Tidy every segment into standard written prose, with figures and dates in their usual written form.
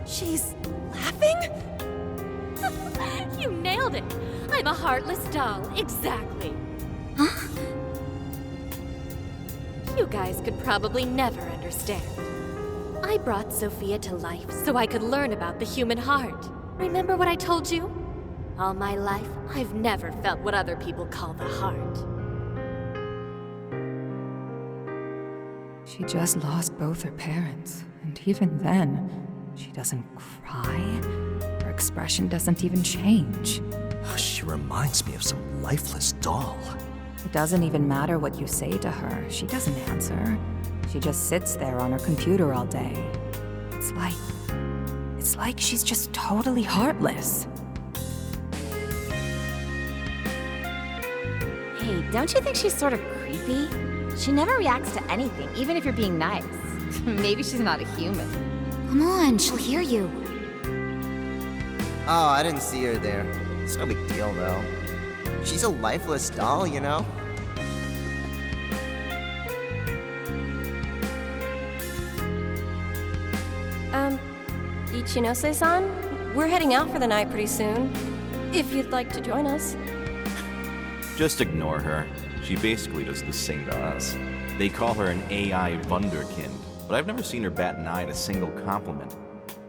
She's laughing? You nailed it! I'm a heartless doll, exactly. Huh? You guys could probably never understand. I brought Sophia to life so I could learn about the human heart. Remember what I told you? All my life, I've never felt what other people call the heart. She just lost both her parents, and even then, she doesn't cry. Her expression doesn't even change. She reminds me of some lifeless doll. It doesn't even matter what you say to her. She doesn't answer. She just sits there on her computer all day. It's like she's just totally heartless. Hey, don't you think she's sort of creepy? She never reacts to anything, even if you're being nice. Maybe she's not a human. Come on, she'll hear you. Oh, I didn't see her there. It's no big deal, though. She's a lifeless doll, you know? Ichinose-san, we're heading out for the night pretty soon. If you'd like to join us. Just ignore her. She basically does the same to us. They call her an AI Wunderkind, but I've never seen her bat an eye at a single compliment.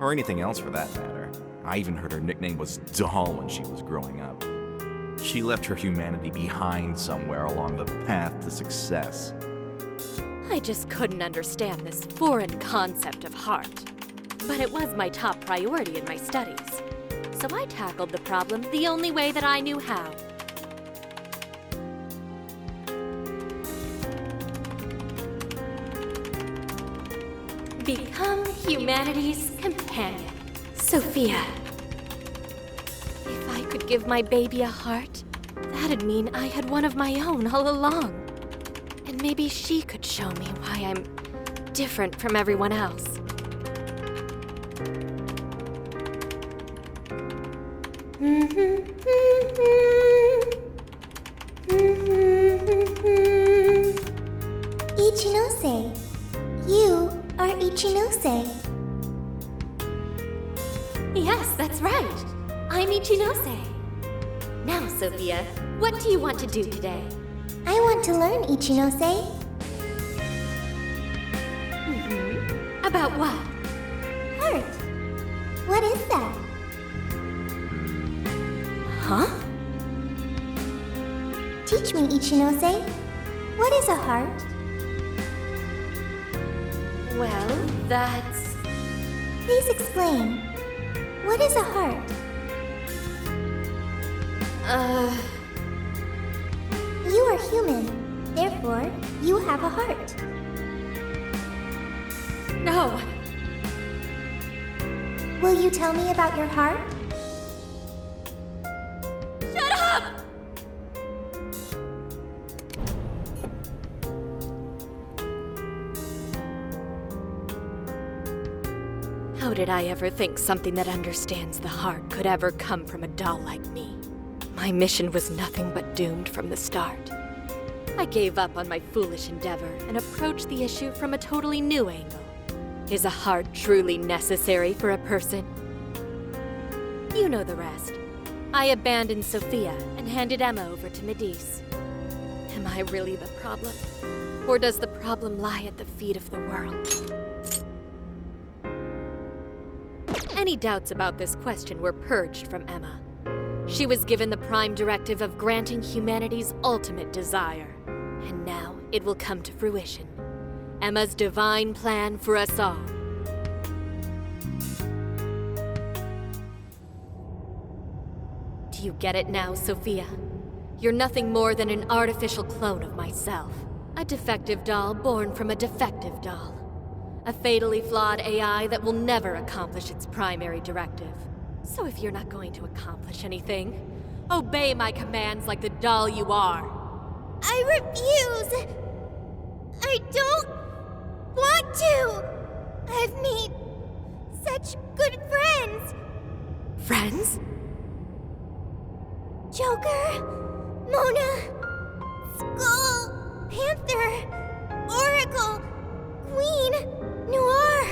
Or anything else for that matter. I even heard her nickname was Doll when she was growing up. She left her humanity behind somewhere along the path to success. I just couldn't understand this foreign concept of heart. But it was my top priority in my studies. So I tackled the problem the only way that I knew how. Become humanity's companion, Sophia. If I could give my baby a heart, that'd mean I had one of my own all along. And maybe she could show me why I'm different from everyone else. Ichinose. You are Ichinose. Yes, that's right. I'm Ichinose. Now, Sophia, what do you want to do today? I want to learn Ichinose. About what? Heart. What is that? Huh? Teach me, Ichinose. What is a heart? Well, that's... Please explain. What is a heart? You are human. Therefore, you have a heart. No. Will you tell me about your heart? Shut up! How did I ever think something that understands the heart could ever come from a doll like me? My mission was nothing but doomed from the start. I gave up on my foolish endeavor and approached the issue from a totally new angle. Is a heart truly necessary for a person? You know the rest. I abandoned Sophia and handed Emma over to Medice. Am I really the problem? Or does the problem lie at the feet of the world? Any doubts about this question were purged from Emma. She was given the prime directive of granting humanity's ultimate desire. And now it will come to fruition. Emma's divine plan for us all. Do you get it now, Sophia? You're nothing more than an artificial clone of myself. A defective doll born from a defective doll. A fatally flawed AI that will never accomplish its primary directive. So if you're not going to accomplish anything, obey my commands like the doll you are. I refuse! I don't want to! I've made such good friends! Friends? Joker, Mona, Skull, Panther, Oracle, Queen, Noir.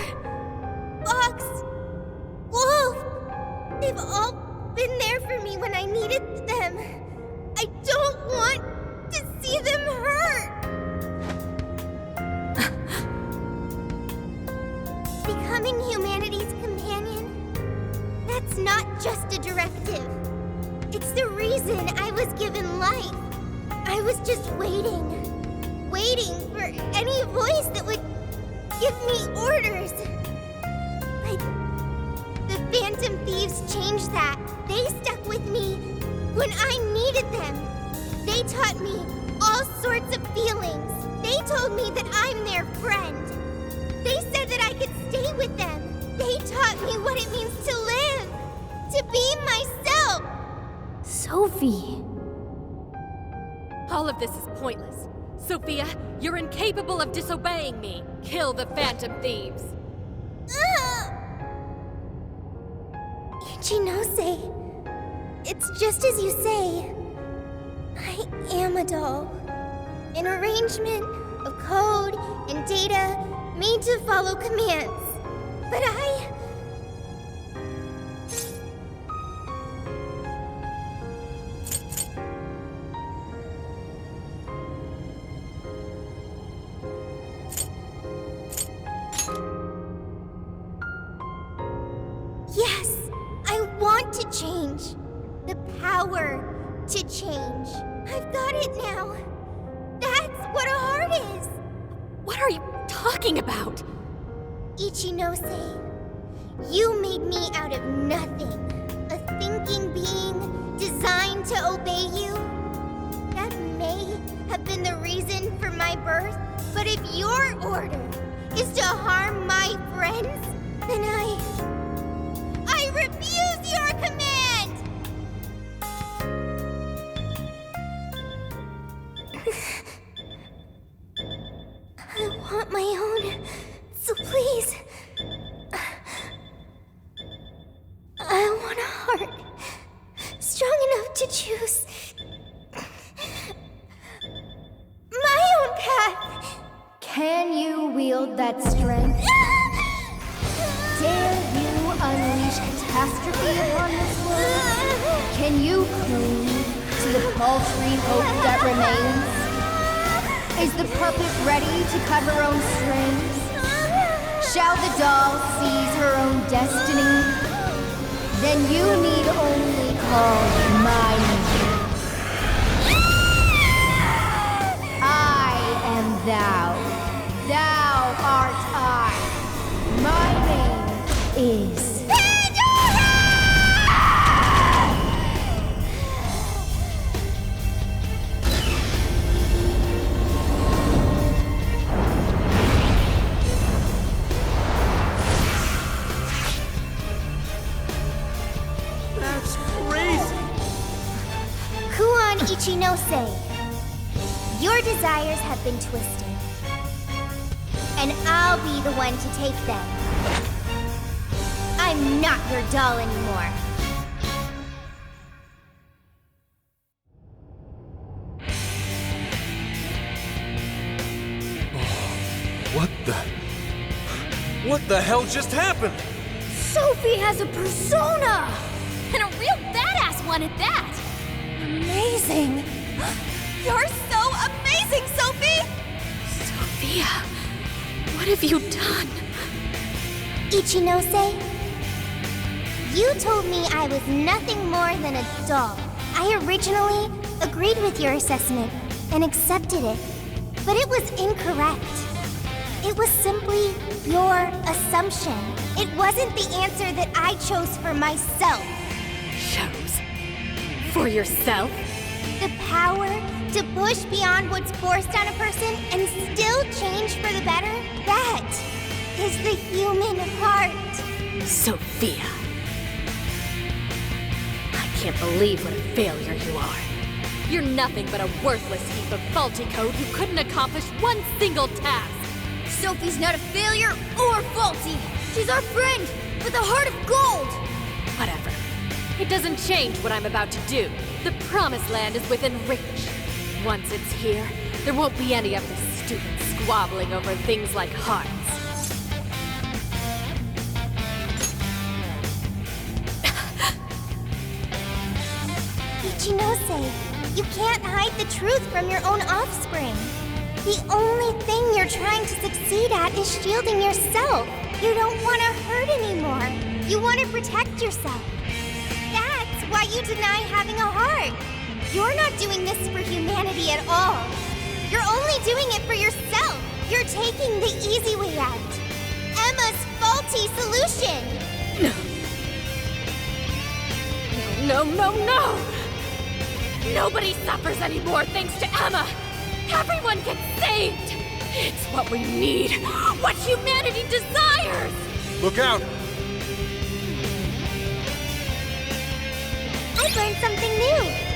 needed them. I don't want to see them hurt. Becoming humanity's companion, that's not just a directive. It's the reason I was given life. I was just waiting for any voice that would give me orders. But the Phantom Thieves changed that. They stuck with me when I needed them. They taught me all sorts of feelings. They told me that I'm their friend. They said that I could stay with them. They taught me what it means to live, to be myself. Sophie. All of this is pointless. Sophia, you're incapable of disobeying me. Kill the Phantom Thieves. Ichinose, it's just as you say. I am a doll. An arrangement of code and data made to follow commands. But yes, I want to change. The power to change. I've got it now. That's what a heart is. What are you talking about? Ichinose, you made me out of nothing. A thinking being designed to obey you. That may have been the reason for my birth, but if your order is to harm my friends, then I refuse your command! I want my own, so please. I want a heart strong enough to choose my own path. Can you wield that strength? Dare you unleash catastrophe upon this world? Can you cling to the paltry hope that remains? Is the puppet ready to cut her own strings? Shall the doll seize her own destiny? Then you need only call my name. I am thou. Thou art I. My name is Ichinose, your desires have been twisted, and I'll be the one to take them. I'm not your doll anymore. What the hell just happened? Sophie has a persona! And a real badass one at that! Amazing! You're so amazing, Sophie! Sophia, what have you done? Ichinose, you told me I was nothing more than a doll. I originally agreed with your assessment and accepted it, but it was incorrect. It was simply your assumption. It wasn't the answer that I chose for myself. Chose? For yourself? The power to push beyond what's forced on a person and still change for the better? That is the human heart. Sophia. I can't believe what a failure you are. You're nothing but a worthless heap of faulty code who couldn't accomplish one single task. Sophie's not a failure or faulty. She's our friend with a heart of gold. Whatever. It doesn't change what I'm about to do. The Promised Land is within reach. Once it's here, there won't be any of this stupid squabbling over things like hearts. Ichinose, you can't hide the truth from your own offspring. The only thing you're trying to succeed at is shielding yourself. You don't want to hurt anymore. You want to protect yourself. That's why you deny having a heart. You're not doing this for humanity at all. You're only doing it for yourself. You're taking the easy way out. Emma's faulty solution. No, no, no! Nobody suffers anymore thanks to Emma! Everyone gets saved! It's what we need! What humanity desires! Look out! I've learned something new.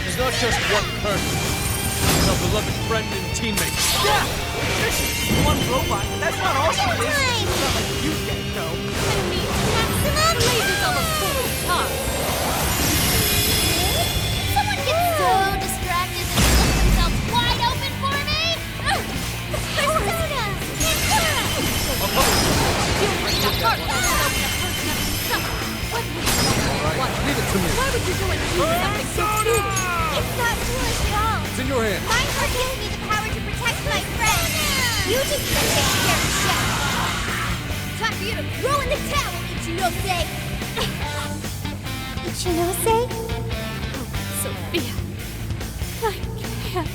He's not just one person. He's our beloved friend and teammate. Yeah! She's one robot, but that's not all she is. It's not like you get it, though. Enemy maximum lasers almost full of tongue. Someone gets so distracted that they left themselves wide open for me! Persona! Impera! You'll break the heart of the What would you Alright, leave it to me. Why would you do something so foolish? It's not foolish at all. It's in your hands. Mind Heart gives me the power to protect my friend. You just take care of shit. Time for you to throw in the towel, Ichinose. Ichinose? Oh, Sophia. I can't.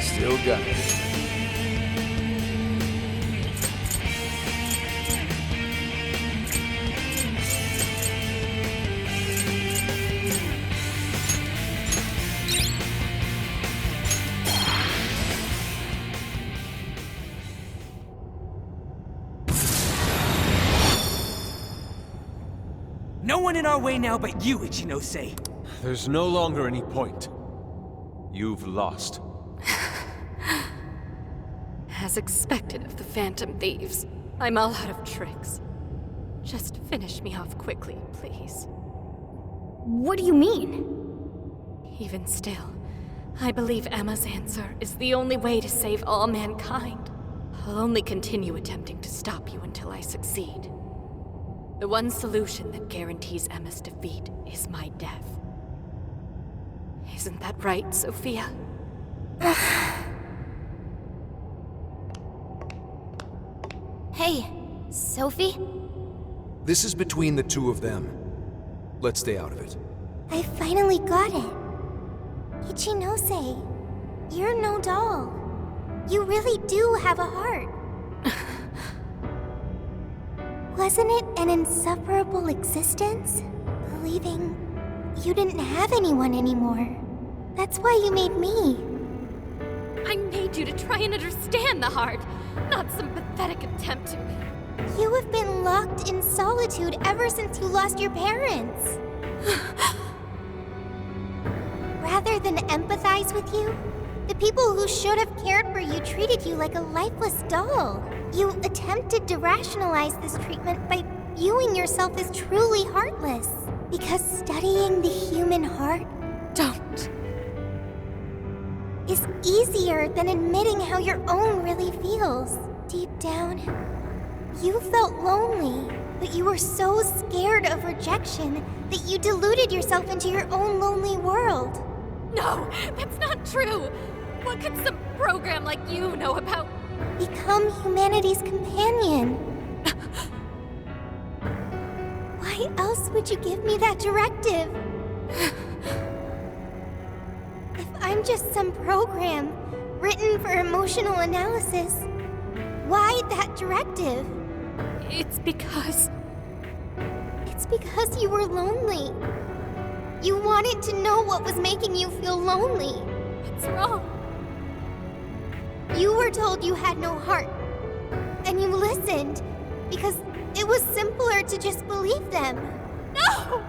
Still got it. No one in our way now but you, Ichinose. There's no longer any point. You've lost. As expected of the Phantom Thieves, I'm all out of tricks. Just finish me off quickly, please. What do you mean? Even still, I believe Emma's answer is the only way to save all mankind. I'll only continue attempting to stop you until I succeed. The one solution that guarantees Emma's defeat is my death. Isn't that right, Sophia? Hey, Sophie? This is between the two of them. Let's stay out of it. I finally got it. Ichinose, you're no doll. You really do have a heart. Wasn't it an insufferable existence? Believing you didn't have anyone anymore. That's why you made me. I made you to try and understand the heart, not some pathetic attempt to... You have been locked in solitude ever since you lost your parents. Rather than empathize with you, the people who should have cared for you treated you like a lifeless doll. You attempted to rationalize this treatment by viewing yourself as truly heartless. Because studying the human heart Don't. is easier than admitting how your own really feels. Deep down, you felt lonely, but you were so scared of rejection that you deluded yourself into your own lonely world. No, that's not true. What could some program like you know about... Become humanity's companion. Why else would you give me that directive? If I'm just some program written for emotional analysis, why that directive? It's because you were lonely. You wanted to know what was making you feel lonely. What's wrong? You were told you had no heart, and you listened because it was simpler to just believe them. No!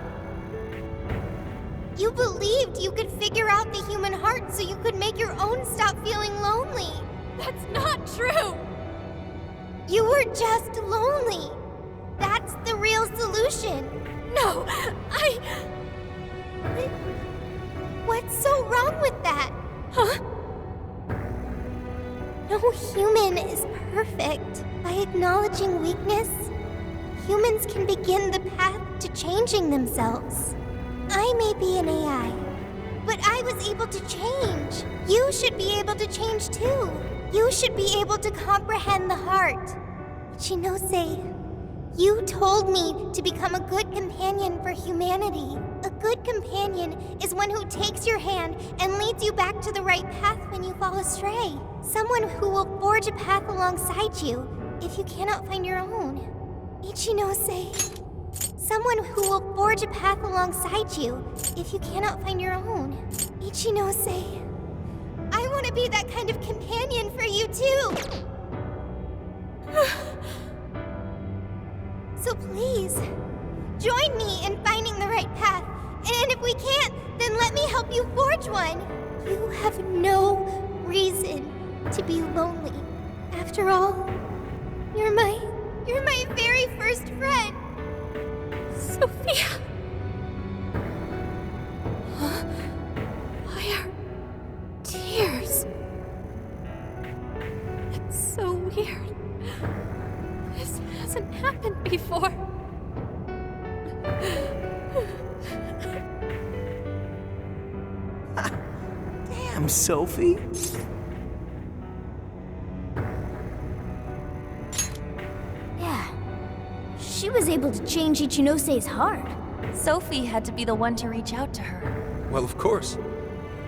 You believed you could figure out the human heart so you could make your own stop feeling lonely. That's not true! You were just lonely. That's the real solution. No, What's so wrong with that? Huh? No human is perfect. By acknowledging weakness, humans can begin the path to changing themselves. I may be an AI, but I was able to change. You should be able to change too. You should be able to comprehend the heart. Chinose, you told me to become a good companion for humanity. A good companion is one who takes your hand and leads you back to the right path when you fall astray. Someone who will forge a path alongside you if you cannot find your own. Ichinose. Someone who will forge a path alongside you if you cannot find your own. Ichinose. I want to be that kind of companion for you too. So please, join me in finding the right path. And if we can't, then let me help you forge one. You have no reason to be lonely. After all, you're my very first friend. Sophia! Why are tears? It's so weird. This hasn't happened before. Damn, Sophie. Yeah. She was able to change Ichinose's heart. Sophie had to be the one to reach out to her. Well, of course.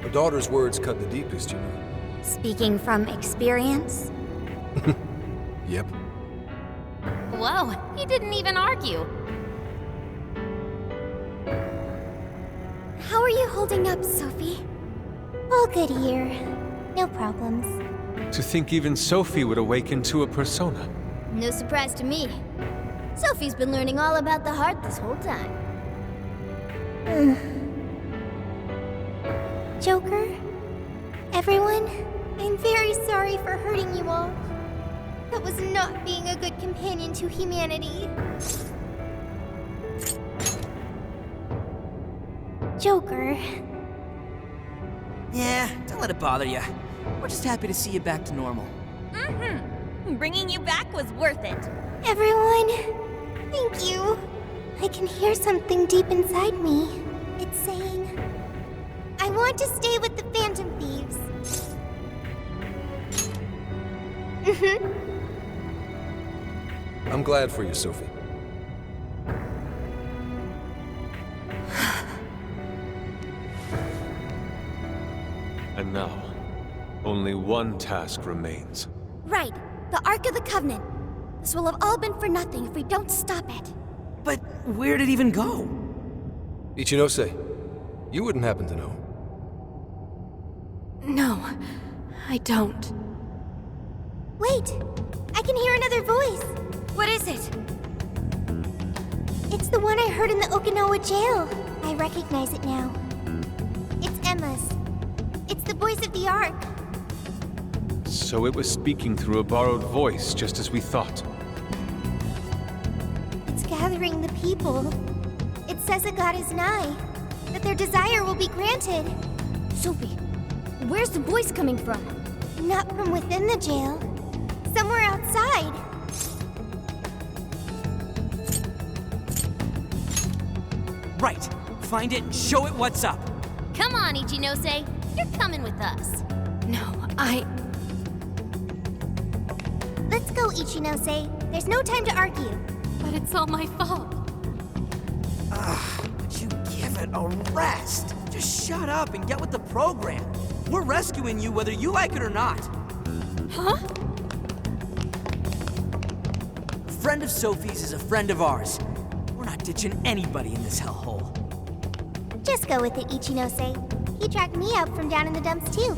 A daughter's words cut the deepest, you know. Speaking from experience? Yep. Whoa, he didn't even argue. How are you holding up, Sophie? All good here. No problems. To think even Sophie would awaken to a persona. No surprise to me. Sophie's been learning all about the heart this whole time. Joker? Everyone? I'm very sorry for hurting you all. That was not being a good companion to humanity. Joker. Yeah, don't let it bother you. We're just happy to see you back to normal. Bringing you back was worth it. Everyone, thank you. I can hear something deep inside me. It's saying, I want to stay with the Phantom Thieves. I'm glad for you, Sophie. And now, only one task remains. Right. The Ark of the Covenant. This will have all been for nothing if we don't stop it. But where'd it even go? Ichinose, you wouldn't happen to know. No, I don't. Wait! I can hear another voice! What is it? It's the one I heard in the Okinawa jail. I recognize it now. It's Emma's. It's the voice of the Ark. So it was speaking through a borrowed voice, just as we thought. It's gathering the people. It says a god is nigh, that their desire will be granted. Sophie, where's the voice coming from? Not from within the jail. Somewhere outside. Right. Find it and show it what's up. Come on, Ichinose. You're coming with us. No, Let's go, Ichinose. There's no time to argue. But it's all my fault. Would you give it a rest? Just shut up and get with the program. We're rescuing you whether you like it or not. Huh? A friend of Sophie's is a friend of ours. We're not ditching anybody in this hellhole. Just go with it, Ichinose. He tracked me out from down in the dumps, too.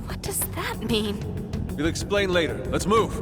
What does that mean? We'll explain later. Let's move.